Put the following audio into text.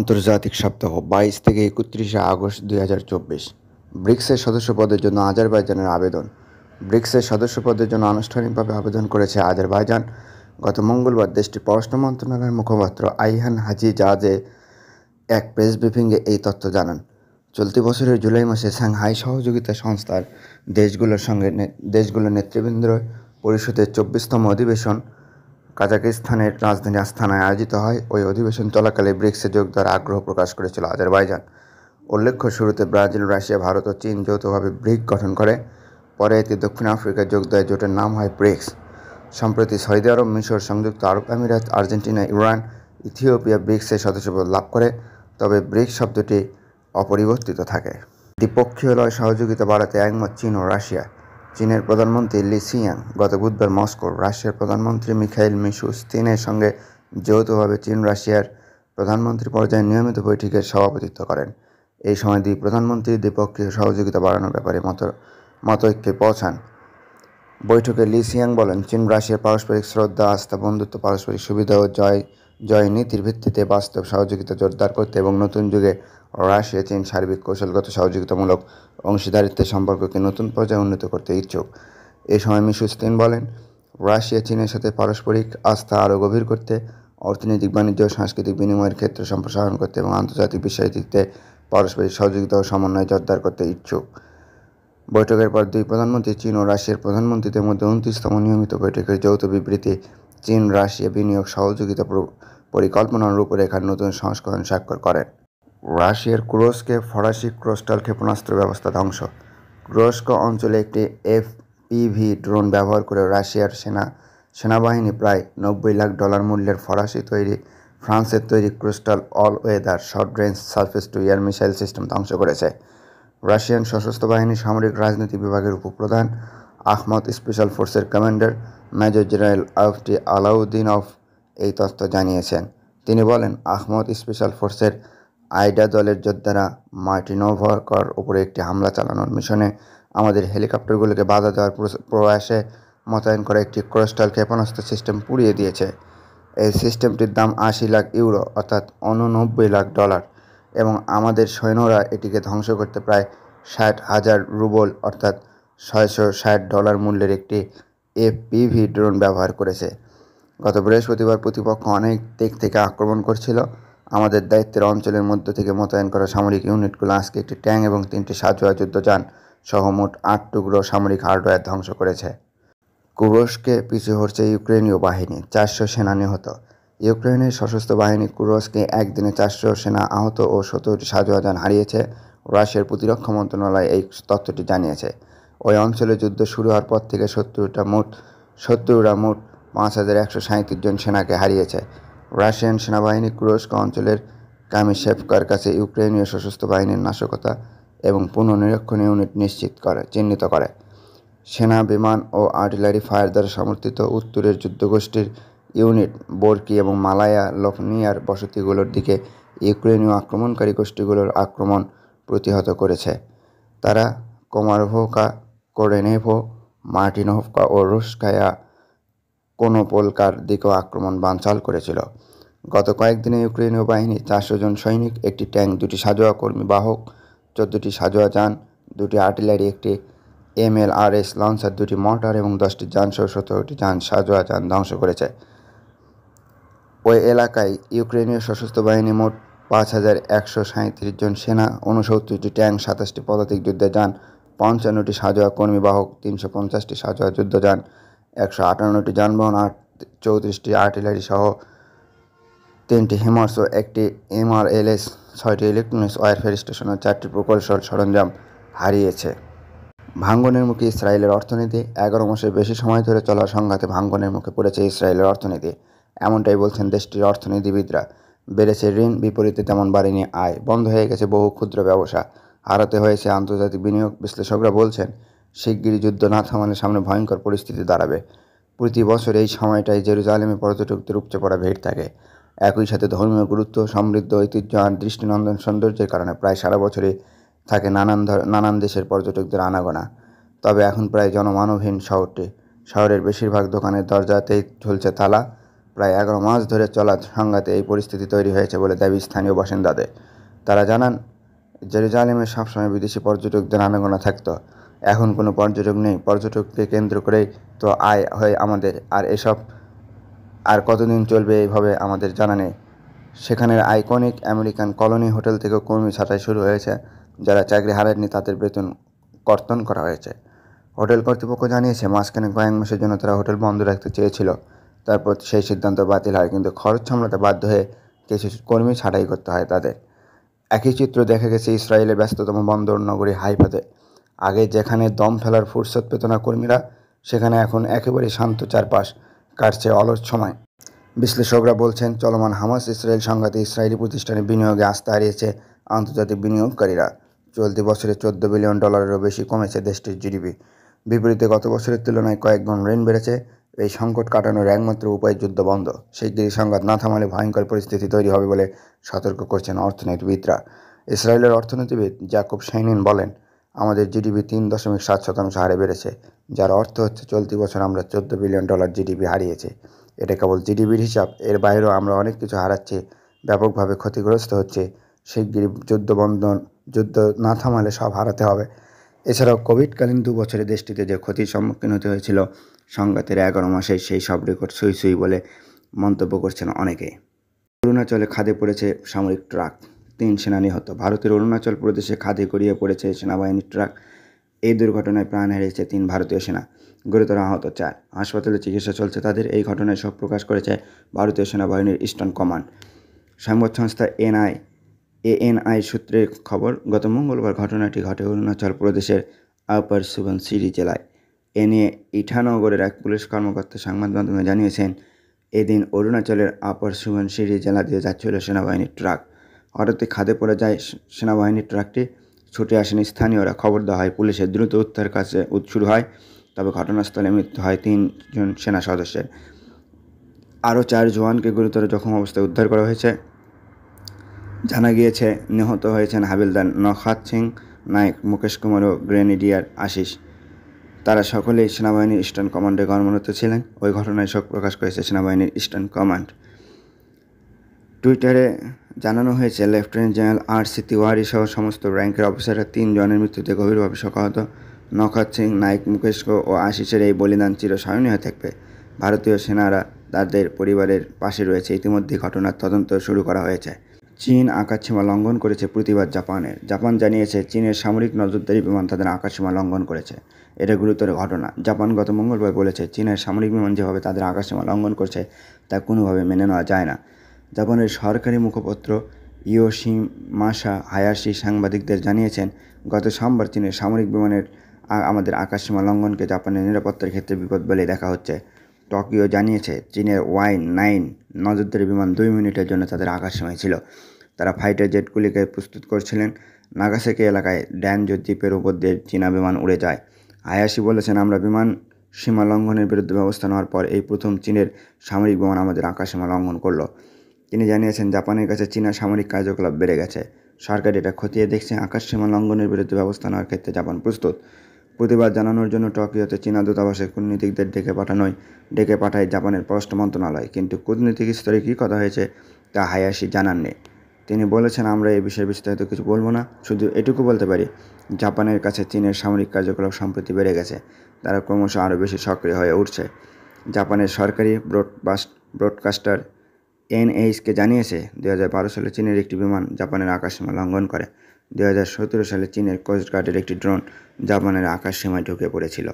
আন্তর্জাতিক সপ্তাহ 22 থেকে 31 আগস্ট 2024। ব্রিক্সের সদস্যপদের জন্য আজারবাইজানের আবেদন। ব্রিক্সের সদস্যপদের জন্য আনুষ্ঠানিকভাবে আবেদন করেছে আজারবাইজান। গত মঙ্গলবার দেশটির পররাষ্ট্র মন্ত্রণালয়ের মুখপাত্র আইহান হাজিজাদে এক প্রেস ব্রিফিংয়ে এই তথ্য জানান। চলতি বছরের জুলাই মাসে সাংহাই সহযোগিতা সংস্থার দেশগুলোর নেতৃবৃন্দ পরিষদের 24তম অধিবেশন কাজাকিস্তানের রাজধানী আস্তানায় আয়োজিত হয়। ওই অধিবেশন চলাকালে ব্রিক্সে যোগ দেওয়ার আগ্রহ প্রকাশ করেছিল আজারবাইজান। উল্লেখ্য, শুরুতে ব্রাজিল, রাশিয়া, ভারত ও চীন যৌথভাবে ব্রিক গঠন করে। পরে এতে দক্ষিণ আফ্রিকায় যোগ দেয়। জোটের নাম হয় ব্রিক্স। সম্প্রতি সৌদি আরব, মিশর, সংযুক্ত আরব আমিরাত, আর্জেন্টিনা, ইরান, ইথিওপিয়া ব্রিক্সের সদস্যপদ লাভ করে। তবে ব্রিক্স শব্দটি অপরিবর্তিত থাকে। দ্বিপক্ষীয় সহযোগিতা বাড়াতে একমত চীন ও রাশিয়া। চীনের প্রধানমন্ত্রী লি সিয়াং গত বুধবার মস্কোর রাশিয়ার প্রধানমন্ত্রী মিখাইল মিশুস্তিনের সঙ্গে যৌথভাবে চীন-রাশিয়ার প্রধানমন্ত্রী পর্যায়ে নিয়মিত বৈঠকের সভাপতিত্ব করেন। এই সময় দুই প্রধানমন্ত্রী দ্বিপক্ষীয় সহযোগিতা বাড়ানোর ব্যাপারে মতৈক্যে পৌঁছান। বৈঠকে লি সিয়াং বলেন, চীন-রাশিয়ার পারস্পরিক শ্রদ্ধা, আস্থা, বন্ধুত্ব, পারস্পরিক সুবিধা ও জয় নীতির ভিত্তিতে বাস্তব সহযোগিতা জোরদার করতে এবং নতুন যুগে রাশিয়া-চীন সার্বিক কৌশলগত সহযোগিতামূলক অংশীদারিত্বের সম্পর্ককে নতুন পর্যায়ে উন্নীত করতে ইচ্ছুক। এ সময় মিশুস্তিন বলেন, রাশিয়া চীনের সাথে পারস্পরিক আস্থা আরও গভীর করতে, অর্থনৈতিক, বাণিজ্য ও সাংস্কৃতিক বিনিময়ের ক্ষেত্র সম্প্রসারণ করতে এবং আন্তর্জাতিক বিষয়টিতে পারস্পরিক সহযোগিতা ও সমন্বয় জোরদার করতে ইচ্ছুক। বৈঠকের পর দুই প্রধানমন্ত্রী চীন ও রাশিয়ার প্রধানমন্ত্রীদের মধ্যে 29তম নিয়মিত বৈঠকের যৌথ বিবৃতি চীন-রাশিয়া বিনিয়োগ সহযোগিতা পরিকল্পনার রূপরেখার নতুন সংস্করণ স্বাক্ষর করেন। রাশিয়ার কুরস্কে ফরাসি ক্রস্টাল ক্ষেপণাস্ত্র ব্যবস্থা ধ্বংস। কুরস্ক অঞ্চলে একটি এফপিভি ড্রোন ব্যবহার করে রাশিয়ার সেনাবাহিনী প্রায় $90 লাখ মূল্যের ফ্রান্সের তৈরি Crotale all weather short range surface to air missile system ধ্বংস করেছে। রাশিয়ান সশস্ত্র বাহিনীর সামরিক রাজনীতি বিভাগের উপপ্রধান আহমদ স্পেশাল ফোর্সের commander major general Apti Alaudinov এই তথ্য জানিয়েছেন। তিনি বলেন, আহমদ স্পেশাল ফোর্সের আইডা দলের যোদ্ধারা মার্টিনোভকার উপরে একটি হামলা চালানোর মিশনে আমাদের হেলিকপ্টারগুলোকে বাধা দেওয়ার প্রয়াসে মোতায়েন করা একটি ক্রস্টাল ক্ষেপণাস্ত্র সিস্টেম পুড়িয়ে দিয়েছে। এই সিস্টেমটির দাম $80 লাখ, অর্থাৎ $89 লাখ, এবং আমাদের সৈন্যরা এটিকে ধ্বংস করতে প্রায় 60,000 রুবল অর্থাৎ $660 মূল্যের একটি এফপিভি ড্রোন ব্যবহার করেছে। গত বৃহস্পতিবার প্রতিপক্ষ অনেক দিক থেকে আক্রমণ করছিল। আমাদের দায়িত্বের অঞ্চলের মধ্য থেকে মোতায়েন করা সামরিক ইউনিটগুলো আজকে একটি ট্যাঙ্ক এবং 3টি সাঁজোয়া যুদ্ধযান সহ মোট 8 টুকরো সামরিক হার্ডওয়্যার ধ্বংস করেছে। কুরস্কে পিছু হটছে ইউক্রেনীয় বাহিনী, 400 সেনা নিহত। ইউক্রেনের সশস্ত্র বাহিনী কুরস্কে একদিনে 400 সেনা আহত ও 17টি সাঁজোয়া যান হারিয়েছে। রাশিয়ার প্রতিরক্ষা মন্ত্রণালয় এই তথ্যটি জানিয়েছে। ওই অঞ্চলে যুদ্ধ শুরু হওয়ার পর থেকে শত্রুরা মোট 5137 জন সেনাকে হারিয়েছে। রাশিয়ান সেনাবাহিনী কুরস্ক অঞ্চলের কামিশেভকার কাছে ইউক্রেনীয় সশস্ত্র বাহিনীর নাশকতা এবং পুনর্নিরীক্ষণ ইউনিট চিহ্নিত করে। সেনা, বিমান ও আর্টিলারি ফায়ার দ্বারা সমর্থিত উত্তরের যুদ্ধগোষ্ঠীর ইউনিট বোরকি এবং মালায়া লোফনিয়ার বসতিগুলোর দিকে ইউক্রেনীয় আক্রমণকারী গোষ্ঠীগুলোর আক্রমণ প্রতিহত করেছে। তারা কোমারভোকা, কোরেনেভো, মার্টিনোভকা ও রুস্কায়া কোনোপোলকার দিকেও আক্রমণ বানচাল করেছিল। গত কয়েকদিনে ইউক্রেনীয় বাহিনী 400 জন সৈনিক, একটি ট্যাঙ্ক, 2টি সাঁজোয়া কর্মী বাহক, 14টি সাঁজোয়া যান, 2টি আর্টিলারি, একটি MLRS লঞ্চার, 2টি মর্টার এবং 10টি যান সহ 17টি সাঁজোয়া যান ধ্বংস করেছে। ওই এলাকায় ইউক্রেনীয় সশস্ত্র বাহিনী মোট 5137 জন সেনা, 69টি ট্যাঙ্ক, 27টি পদাতিক যুদ্ধযান, 55টি সাঁজোয়া কর্মী বাহক, 350টি সাঁজোয়া যুদ্ধযান, 158টি যানবাহন, 34টি আর্টিলারি সহ 3টি হিমার্স ও একটি MRLS, 6টি ইলেকট্রনিক্স ওয়ারফেয়ার স্টেশন ও 4টি প্রকৌশল সরঞ্জাম হারিয়েছে। ভাঙনের মুখে ইসরায়েলের অর্থনীতি। 11 মাসের বেশি সময় ধরে চলা সংঘাতে ভাঙনের মুখে পড়েছে ইসরায়েলের অর্থনীতি। এমনটাই বলছেন দেশটির অর্থনীতিবিদরা। বেড়েছে ঋণ, বিপরীতে তেমন বাড়েনি আয়। বন্ধ হয়ে গেছে বহু ক্ষুদ্র ব্যবসা, হারাতে হয়েছে আন্তর্জাতিক বিনিয়োগ। বিশ্লেষকরা বলছেন, শিগগিরই যুদ্ধ না থামালে সামনে ভয়ঙ্কর পরিস্থিতি দাঁড়াবে। প্রতি বছর এই সময়টায় জেরুজালেমে পর্যটকদের উপচে পড়া ভিড় থাকে। একই সাথে ধর্মীয় গুরুত্ব, সমৃদ্ধ ঐতিহ্য আর দৃষ্টিনন্দন সৌন্দর্যের কারণে প্রায় সারা বছরই থাকে নানান দেশের পর্যটকদের আনাগোনা। তবে এখন প্রায় জনমানবহীন শহরটি। শহরের বেশিরভাগ দোকানের দরজাতেই ঝুলছে তালা। প্রায় 11 মাস ধরে চলা সংঘাতে এই পরিস্থিতি তৈরি হয়েছে বলে দাবি স্থানীয় বাসিন্দাদের। তারা জানান, জেরুজালেমে সবসময় বিদেশি পর্যটকদের আনাগোনা থাকতো। এখন কোনো পর্যটক নেই। পর্যটককে কেন্দ্র করেই তো আয় হয় আমাদের। আর কতদিন চলবে এইভাবে আমাদের জানা নেই। সেখানের আইকনিক আমেরিকান কলোনি হোটেল থেকেও কর্মী ছাঁটাই শুরু হয়েছে। যারা চাকরি হারাননি তাদের বেতন কর্তন করা হয়েছে। হোটেল কর্তৃপক্ষ জানিয়েছে, মাঝখানে কয়েক মাসের জন্য তারা হোটেল বন্ধ রাখতে চেয়েছিল। তারপর সেই সিদ্ধান্ত বাতিল হয়, কিন্তু খরচ সামলাতে বাধ্য হয়ে কিছু কর্মী ছাঁটাই করতে হয় তাদের। একই চিত্র দেখা গেছে ইসরায়েলের ব্যস্ততম বন্দর নগরী হাইফাতে। আগে যেখানে দম ফেলার ফুরসত পেত না কর্মীরা, সেখানে এখন একেবারে শান্ত চারপাশ, কাটছে অলস সময়। বিশ্লেষকরা বলছেন, চলমান হামাস ইসরায়েল সংঘাতে ইসরায়েলি প্রতিষ্ঠানে বিনিয়োগে আস্থা হারিয়েছে আন্তর্জাতিক বিনিয়োগকারীরা। চলতি বছরে $14 বিলিয়ন বেশি কমেছে দেশটির জিডিপি। বিপরীতে গত বছরের তুলনায় কয়েক গুণ ঋণ বেড়েছে। এই সংকট কাটানোর একমাত্র উপায় যুদ্ধ বন্ধ। শিগগিরই সংঘাত না থামালে ভয়ঙ্কর পরিস্থিতি তৈরি হবে বলে সতর্ক করছেন অর্থনীতিবিদরা। ইসরায়েলের অর্থনীতিবিদ জাকব শাইনিন বলেন, আমাদের জিডিপি 3.7% হারে বেড়েছে, যার অর্থ হচ্ছে চলতি বছর আমরা $14 বিলিয়ন জিডিপি হারিয়েছি। এটা কেবল জিডিপির হিসাব, এর বাইরেও আমরা অনেক কিছু হারাচ্ছি, ব্যাপকভাবে ক্ষতিগ্রস্ত হচ্ছে। শিগগিরই যুদ্ধ না থামালে সব হারাতে হবে। এছাড়াও কোভিডকালীন 2 বছরে দেশটিতে যে ক্ষতির সম্মুখীন হতে হয়েছিল সংঘাতের 11 মাসে, সেই সব রেকর্ড ছুঁই বলে মন্তব্য করছেন অনেকে। অরুণাচলে খাদে পড়েছে সামরিক ট্রাক, 3 সেনা নিহত। ভারতের অরুণাচল প্রদেশে খাদে গড়িয়ে পড়েছে সেনাবাহিনীর ট্রাক। এই দুর্ঘটনায় প্রাণ হারিয়েছে 3 ভারতীয় সেনা, গুরুতর আহত 4। হাসপাতালে চিকিৎসা চলছে তাদের। এই ঘটনায় শোক প্রকাশ করেছে ভারতীয় সেনাবাহিনীর ইস্টার্ন কমান্ড। সংবাদ সংস্থা এএনআই সূত্রে খবর, গত মঙ্গলবার ঘটনাটি ঘটে অরুণাচল প্রদেশের আপার সুবনসিরি জেলায়। এ নিয়ে ইটানগরের এক পুলিশ কর্মকর্তা সংবাদ মাধ্যমে জানিয়েছেন, এদিন অরুণাচলের আপার সুবনসিরি জেলা দিয়ে যাচ্ছিল সেনাবাহিনীর ট্রাক। হঠাৎই খাদে পড়ে যায় সেনাবাহিনীর ট্রাকটি। ছুটে আসেন স্থানীয়রা, খবর দেওয়া হয় পুলিশের। দ্রুত উদ্ধার কাজ শুরু হয়, তবে ঘটনাস্থলে মৃত্যু হয় 3 জন সেনা সদস্যের। আরও 4 জওয়ানকে গুরুতর জখম অবস্থায় উদ্ধার করা হয়েছে। জানা গিয়েছে, নিহত হয়েছেন হাবিলদার নখাত সিং, নায়ক মুকেশ কুমার ও গ্রেনেডিয়ার আশিস। তারা সকলেই সেনাবাহিনীর ইস্টার্ন কমান্ডে কর্মরত ছিলেন। ওই ঘটনায় শোক প্রকাশ করেছে সেনাবাহিনীর ইস্টার্ন কমান্ড। টুইটারে জানানো হয়েছে, লেফটেন্যান্ট জেনারেল আর.সি. তিওয়ারি সহ সমস্ত র্যাঙ্কের অফিসাররা 3 জনের মৃত্যুতে গভীরভাবে শোকাহত। নখাত সিং, নায়ক মুকেশ ও আশিসের এই বলিদান চিরস্মরণীয় হয়ে থাকবে। ভারতীয় সেনারা তাদের পরিবারের পাশে রয়েছে। ইতিমধ্যেই ঘটনার তদন্ত শুরু করা হয়েছে। চীন আকাশসীমা লঙ্ঘন করেছে, প্রতিবাদ জাপানের। জাপান জানিয়েছে, চীনের সামরিক নজরদারি বিমান তাদের আকাশসীমা লঙ্ঘন করেছে। এটা গুরুতর ঘটনা। জাপান গত মঙ্গলবার বলেছে, চীনের সামরিক বিমান যেভাবে তাদের আকাশসীমা লঙ্ঘন করছে তা কোনোভাবে মেনে নেওয়া যায় না। জাপানের সরকারি মুখপাত্র ইয়োশিমাসা হায়াশি সাংবাদিকদের জানিয়েছেন, গত সোমবার চীনের সামরিক বিমানের আমাদের আকাশসীমা লঙ্ঘনকে জাপানের নিরাপত্তার ক্ষেত্রে বিপদ বলে দেখা হচ্ছে। টোকিও জানিয়েছে, চীনের Y-9 নজরদারি বিমান 2 মিনিটের জন্য তাদের আকাশসীমায় ছিল। তারা ফাইটার জেটগুলিকে প্রস্তুত করছিলেন। নাগাসাকি এলাকায় ড্যানজো দ্বীপের উপর দিয়ে চীনা বিমান উড়ে যায়। হায়াশি বলেছেন, আমরা বিমান সীমা লঙ্ঘনের বিরুদ্ধে ব্যবস্থা নেওয়ার পর এই প্রথম চীনের সামরিক বিমান আমাদের আকাশসীমা লঙ্ঘন করল। তিনি জানিয়েছেন, জাপানের কাছে চীনা সামরিক কার্যকলাপ বেড়ে গেছে। সরকার এটা খতিয়ে দেখছে। আকাশসীমা লঙ্ঘনের বিরুদ্ধে ব্যবস্থা নেওয়ার ক্ষেত্রে জাপান প্রস্তুত। প্রতিবাদ জানানোর জন্য টোকিওতে চীনা দূতাবাসের কূটনীতিকদের ডেকে পাঠায় জাপানের পররাষ্ট্র মন্ত্রণালয়। কিন্তু কূটনীতিক স্তরে কী কথা হয়েছে তা হায়াশি জানাননি। তিনি বলেছেন, আমরা এই বিষয়ে বিস্তারিত কিছু বলবো না, শুধু এটুকু বলতে পারি, জাপানের কাছে চীনের সামরিক কার্যকলাপ সম্প্রতি বেড়ে গেছে। তারা ক্রমশ আরও বেশি সক্রিয় হয়ে উঠছে। জাপানের সরকারি ব্রডকাস্টার এনএইচকে জানিয়েছে, 2012 সালে চীনের একটি বিমান জাপানের আকাশসীমা লঙ্ঘন করে। 2017 সালে চীনের কোস্টগার্ডের একটি ড্রোন জাপানের আকাশসীমায় ঢুকে পড়েছিল।